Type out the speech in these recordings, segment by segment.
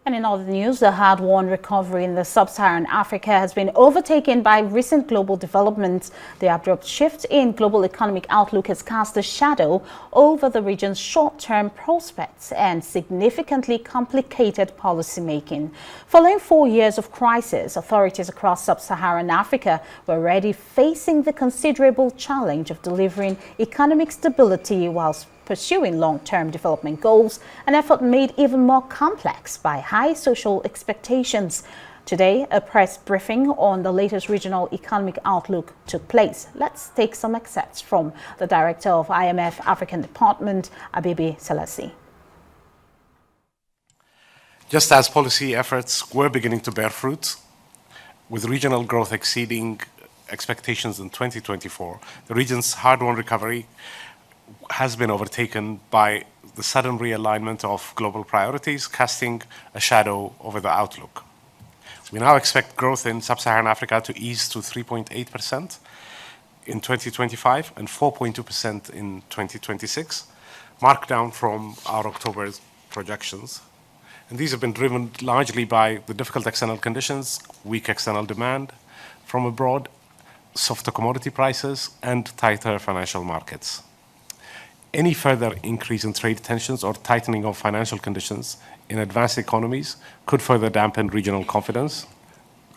And in other news, the hard-won recovery in the sub-Saharan Africa has been overtaken by recent global developments. The abrupt shift in global economic outlook has cast a shadow over the region's short-term prospects and significantly complicated policymaking. Following 4 years of crisis, authorities across sub-Saharan Africa were already facing the considerable challenge of delivering economic stability whilst pursuing long-term development goals, an effort made even more complex by high social expectations. Today, a press briefing on the latest regional economic outlook took place. Let's take some excerpts from the Director of IMF African Department, Abebe Selassie. Just as policy efforts were beginning to bear fruit, with regional growth exceeding expectations in 2024, the region's hard-won recovery has been overtaken by the sudden realignment of global priorities, casting a shadow over the outlook. We now expect growth in sub-Saharan Africa to ease to 3.8% in 2025 and 4.2% in 2026, marked down from our October projections. And these have been driven largely by the difficult external conditions, weak external demand from abroad, softer commodity prices, and tighter financial markets. Any further increase in trade tensions or tightening of financial conditions in advanced economies could further dampen regional confidence,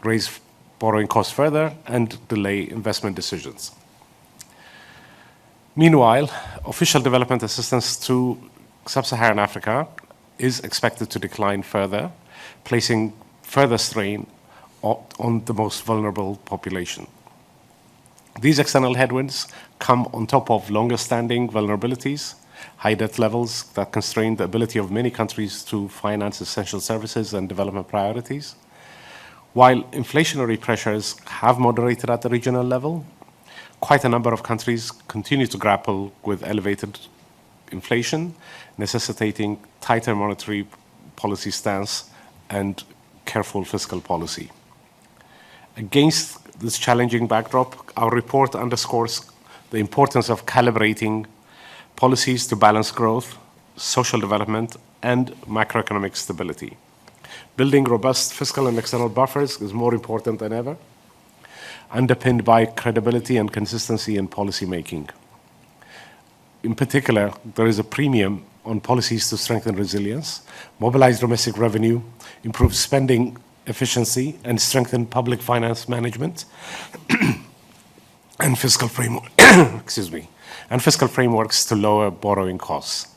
raise borrowing costs further, and delay investment decisions. Meanwhile, official development assistance to sub-Saharan Africa is expected to decline further, placing further strain on the most vulnerable population. These external headwinds come on top of longer-standing vulnerabilities, high debt levels that constrain the ability of many countries to finance essential services and development priorities. While inflationary pressures have moderated at the regional level, quite a number of countries continue to grapple with elevated inflation, necessitating tighter monetary policy stance and careful fiscal policy. Against this challenging backdrop, our report underscores the importance of calibrating policies to balance growth, social development, and macroeconomic stability. Building robust fiscal and external buffers is more important than ever, underpinned by credibility and consistency in policy making. In particular, there is a premium on policies to strengthen resilience, mobilize domestic revenue, improve spending efficiency, and strengthen public finance management and fiscal framework, and fiscal frameworks to lower borrowing costs.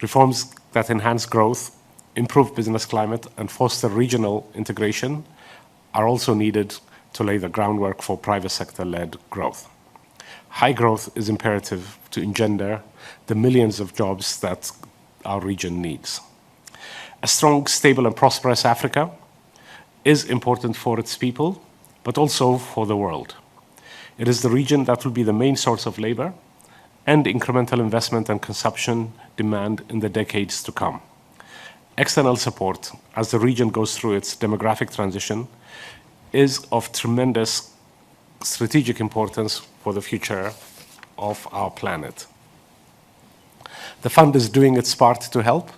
Reforms that enhance growth, improve business climate, and foster regional integration are also needed to lay the groundwork for private sector-led growth. High growth is imperative to engender the millions of jobs that our region needs. A strong, stable, and prosperous Africa is important for its people, but also for the world. It is the region that will be the main source of labor and incremental investment and consumption demand in the decades to come. External support, as the region goes through its demographic transition, is of tremendous strategic importance for the future of our planet. The fund is doing its part to help,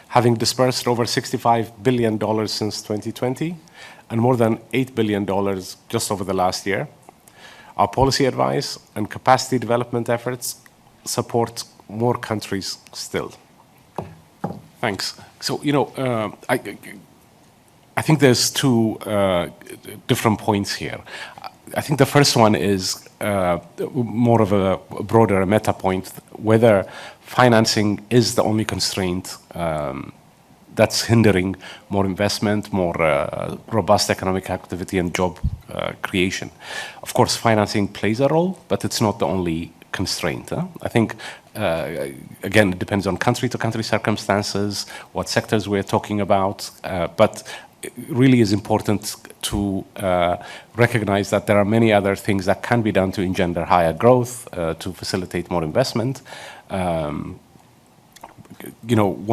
having dispersed over $65 billion since 2020 and more than $8 billion just over the last year. Our policy advice and capacity development efforts support more countries still. Thanks. So, I think there's two different points here. I think the first one is more of a broader meta point, whether financing is the only constraint that's hindering more investment, more robust economic activity and job creation. Of course, financing plays a role, but it's not the only constraint. I think, again, it depends on country-to-country circumstances, what sectors we're talking about, but it really is important to recognize that there are many other things that can be done to engender higher growth, to facilitate more investment. One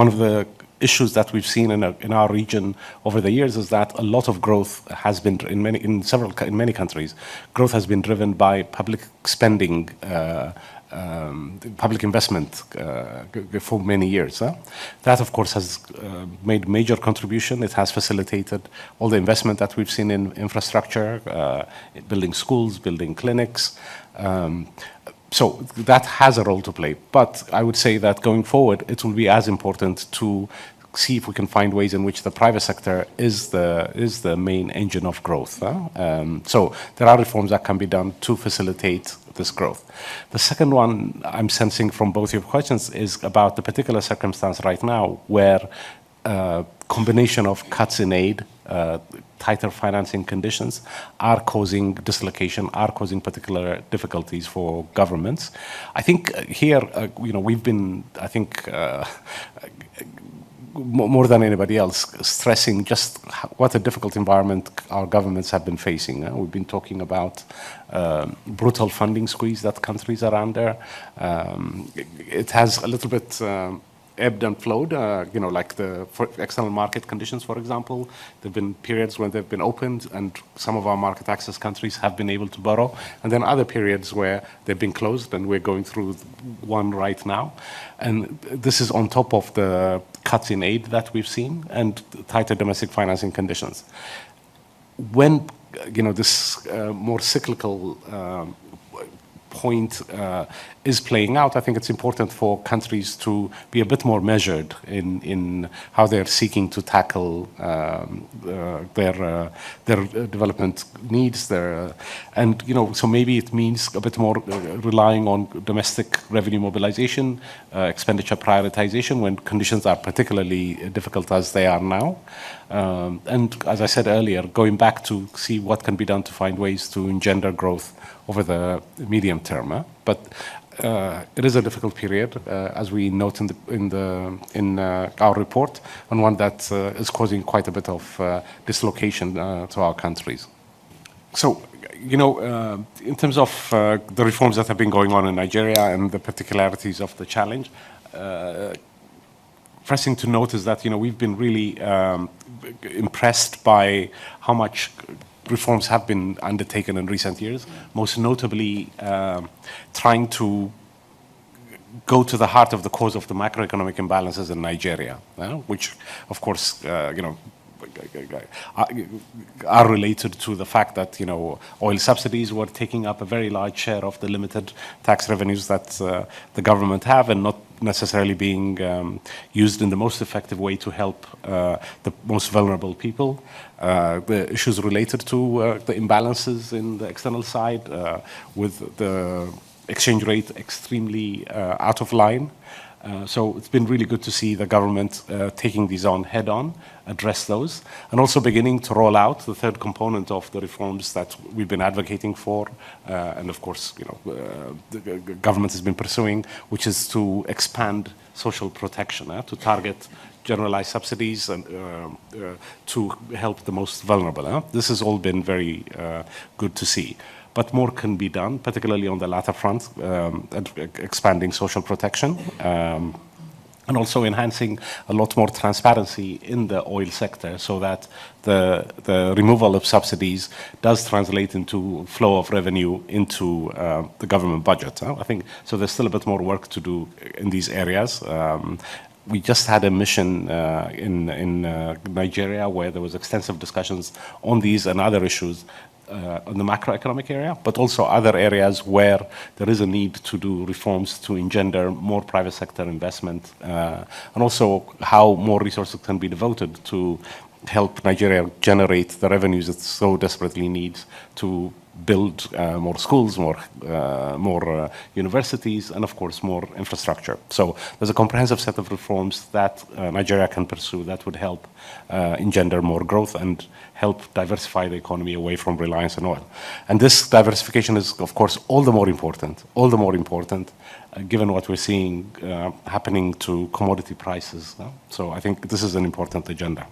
of the issues that we've seen in our region over the years is that a lot of growth has been in many countries. Growth has been driven by public spending public investment for many years. That, of course, has made major contribution. It has facilitated all the investment that we've seen in infrastructure, building schools, building clinics. So that has a role to play. But I would say that going forward, it will be as important to see if we can find ways in which the private sector is the main engine of growth. So there are reforms that can be done to facilitate this growth. The second one I'm sensing from both your questions is about the particular circumstance right now where combination of cuts in aid, tighter financing conditions are causing dislocation, are causing particular difficulties for governments. I think here, we've been, more than anybody else, stressing just what a difficult environment our governments have been facing. We've been talking about brutal funding squeeze that countries are under. It has a little bit ebbed and flowed, like for external market conditions, for example. There have been periods when they've been opened and some of our market access countries have been able to borrow, and then other periods where they've been closed, and we're going through one right now. And this is on top of the cuts in aid that we've seen and tighter domestic financing conditions. When this more cyclical point is playing out, I think it's important for countries to be a bit more measured in how they're seeking to tackle their development needs. So maybe it means a bit more relying on domestic revenue mobilization, expenditure prioritization when conditions are particularly difficult as they are now. And as I said earlier, going back to see what can be done to find ways to engender growth over the medium term. But it is a difficult period, as we note in our report, and one that is causing quite a bit of dislocation to our countries. So, in terms of the reforms that have been going on in Nigeria and the particularities of the challenge, first thing to note is that we've been really impressed by how much reforms have been undertaken in recent years, most notably trying to go to the heart of the cause of the macroeconomic imbalances in Nigeria, which, of course, are related to the fact that oil subsidies were taking up a very large share of the limited tax revenues that the government have, and not necessarily being used in the most effective way to help the most vulnerable people. The issues related to the imbalances in the external side, with the exchange rate extremely out of line. So it's been really good to see the government taking these on head on, address those, and also beginning to roll out the third component of the reforms that we've been advocating for, and of course, the government has been pursuing, which is to expand social protection, to target generalized subsidies and to help the most vulnerable. This has all been very good to see. But more can be done, particularly on the latter front, expanding social protection, and also enhancing a lot more transparency in the oil sector so that the removal of subsidies does translate into flow of revenue into the government budget. I think so. There's still a bit more work to do in these areas. We just had a mission in Nigeria where there was extensive discussions on these and other issues on the macroeconomic area, but also other areas where there is a need to do reforms to engender more private sector investment, and also how more resources can be devoted to help Nigeria generate the revenues it so desperately needs to build more schools, more universities, and of course more infrastructure. So there's a comprehensive set of reforms that Nigeria can pursue that would help engender more growth and help diversify the economy away from reliance on oil. And this diversification is, of course, all the more important, given what we're seeing happening to commodity prices. So I think this is an important agenda.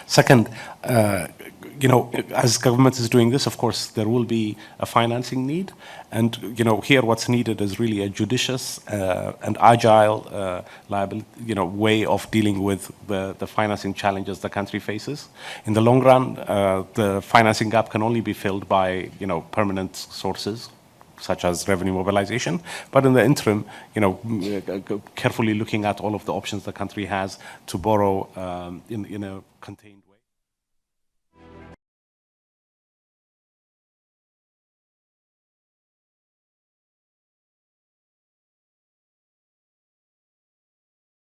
Second, as government is doing this, of course, there will be a financing need. And, here what's needed is really a judicious and agile way of dealing with the financing challenges the country faces. In the long run, the financing gap can only be filled by, permanent sources, such as revenue mobilization. But in the interim, carefully looking at all of the options the country has to borrow in a contained way.